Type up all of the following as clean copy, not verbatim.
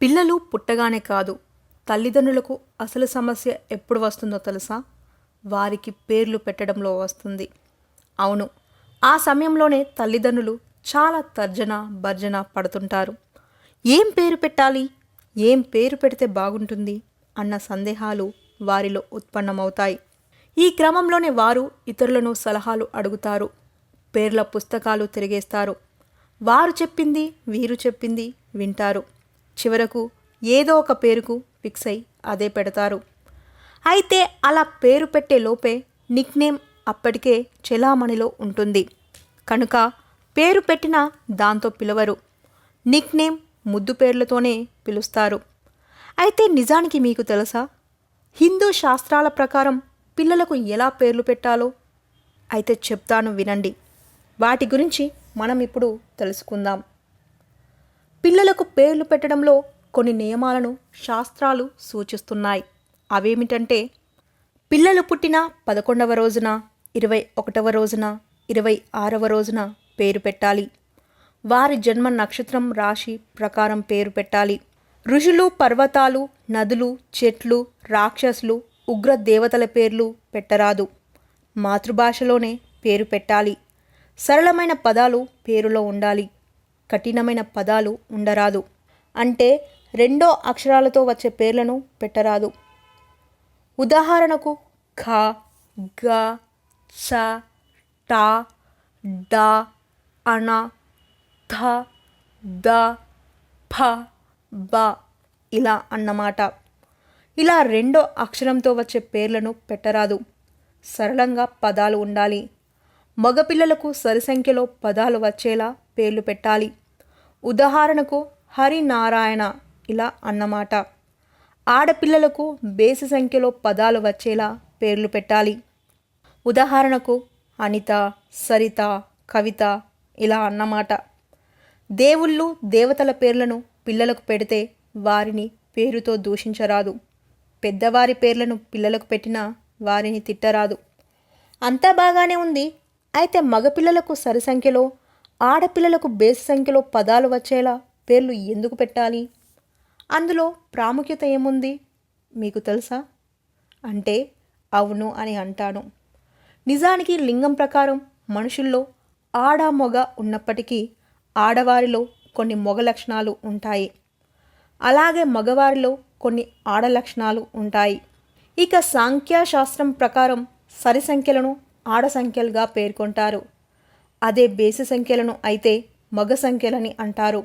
పిల్లలు పుట్టగానే కాదు, తల్లిదండ్రులకు అసలు సమస్య ఎప్పుడు వస్తుందో తెలుసా? వారికి పేర్లు పెట్టడంలో వస్తుంది. అవును, ఆ సమయంలోనే తల్లిదండ్రులు చాలా తర్జన భర్జన పడుతుంటారు. ఏం పేరు పెట్టాలి, ఏం పేరు పెడితే బాగుంటుంది అన్న సందేహాలు వారిలో ఉత్పన్నమవుతాయి. ఈ క్రమంలోనే వారు ఇతరులను సలహాలు అడుగుతారు, పేర్ల పుస్తకాలు తిరిగేస్తారు. వారు చెప్పింది వీరు చెప్పింది వింటారు. చివరకు ఏదో ఒక పేరుకు ఫిక్స్ అయి అదే పెడతారు. అయితే అలా పేరు పెట్టే లోపే నిక్నేమ్ అప్పటికే చెలామణిలో ఉంటుంది కనుక పేరు పెట్టినా దాంతో పిలవరు. నిక్నేమ్ ముద్దు పేర్లతోనే పిలుస్తారు. అయితే నిజానికి మీకు తెలుసా, హిందూ శాస్త్రాల ప్రకారం పిల్లలకు ఎలా పేర్లు పెట్టాలో? అయితే చెప్తాను వినండి. వాటి గురించి మనం ఇప్పుడు తెలుసుకుందాం. పిల్లలకు పేర్లు పెట్టడంలో కొన్ని నియమాలను శాస్త్రాలు సూచిస్తున్నాయి. అవేమిటంటే, పిల్లలు పుట్టిన 11వ రోజున, 21వ రోజున, 26వ రోజున పేరు పెట్టాలి. వారి జన్మ నక్షత్రం రాశి ప్రకారం పేరు పెట్టాలి. ఋషులు, పర్వతాలు, నదులు, చెట్లు, రాక్షసులు, ఉగ్ర దేవతల పేర్లు పెట్టరాదు. మాతృభాషలోనే పేరు పెట్టాలి. సరళమైన పదాలు పేరులో ఉండాలి. కఠినమైన పదాలు ఉండరాదు. అంటే రెండో అక్షరాలతో వచ్చే పేర్లను పెట్టరాదు. ఉదాహరణకు ఖ, గ, చ, ట, డ, అణ, థ, ద, ఫ, బ ఇలా అన్నమాట. ఇలా రెండో అక్షరంతో వచ్చే పేర్లను పెట్టరాదు. సరళంగా పదాలు ఉండాలి. మగపిల్లలకు సరిసంఖ్యలో పదాలు వచ్చేలా పేర్లు పెట్టాలి. ఉదాహరణకు హరినారాయణ ఇలా అన్నమాట. ఆడపిల్లలకు బేసి సంఖ్యలో పదాలు వచ్చేలా పేర్లు పెట్టాలి. ఉదాహరణకు అనిత, సరిత, కవిత ఇలా అన్నమాట. దేవుళ్ళు, దేవతల పేర్లను పిల్లలకు పెడితే వారిని పేరుతో దూషించరాదు. పెద్దవారి పేర్లను పిల్లలకు పెట్టినా వారిని తిట్టరాదు. అంతా బాగానే ఉంది. అయితే మగపిల్లలకు సరి సంఖ్యలో, ఆడపిల్లలకు బేసి సంఖ్యలో పదాలు వచ్చేలా పేర్లు ఎందుకు పెట్టాలి? అందులో ప్రాముఖ్యత ఏముంది మీకు తెలుసా? అంటే అవును అని అంటాను. నిజానికి లింగం ప్రకారం మనుషుల్లో ఆడ మొగ ఉన్నప్పటికీ ఆడవారిలో కొన్ని మొగ లక్షణాలు ఉంటాయి. అలాగే మగవారిలో కొన్ని ఆడ లక్షణాలు ఉంటాయి. ఇక సాంఖ్యశాస్త్రం ప్రకారం సరి సంఖ్యలను ఆడ సంఖ్యలుగా పేర్కొంటారు. అదే బేసి సంఖ్యలను అయితే మగ సంఖ్యలని అంటారు.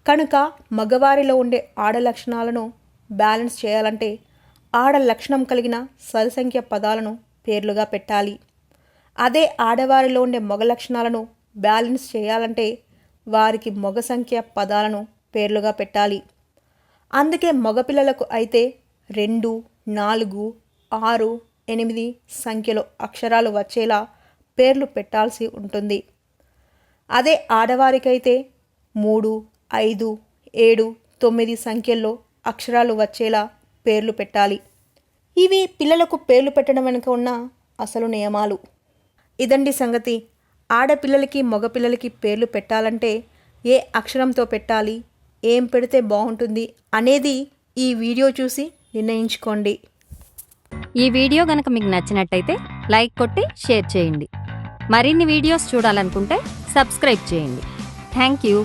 కనుక మగవారిలో ఉండే ఆడ లక్షణాలను బ్యాలెన్స్ చేయాలంటే ఆడ లక్షణం కలిగిన సరి సంఖ్య పదాలను పేర్లుగా పెట్టాలి. అదే ఆడవారిలో ఉండే మగ లక్షణాలను బ్యాలెన్స్ చేయాలంటే వారికి మగ సంఖ్య పదాలను పేర్లుగా పెట్టాలి. అందుకే మగపిల్లలకు అయితే 2, 4, 6, 8 సంఖ్యలో అక్షరాలు వచ్చేలా పేర్లు పెట్టాల్సి ఉంటుంది. అదే ఆడవారికైతే 3, 5, 7, 9 సంఖ్యల్లో అక్షరాలు వచ్చేలా పేర్లు పెట్టాలి. ఇవి పిల్లలకు పేర్లు పెట్టడం వెనుక ఉన్న అసలు నియమాలు. ఇదండి సంగతి. ఆడపిల్లలకి మగపిల్లలకి పేర్లు పెట్టాలంటే ఏ అక్షరంతో పెట్టాలి, ఏం పెడితే బాగుంటుంది అనేది ఈ వీడియో చూసి నిర్ణయించుకోండి. ఈ వీడియో గనక మీకు నచ్చినట్టయితే లైక్ కొట్టి షేర్ చేయండి. మరిన్ని వీడియోస్ చూడాలనుకుంటే సబ్స్క్రైబ్ చేయండి. Thank you.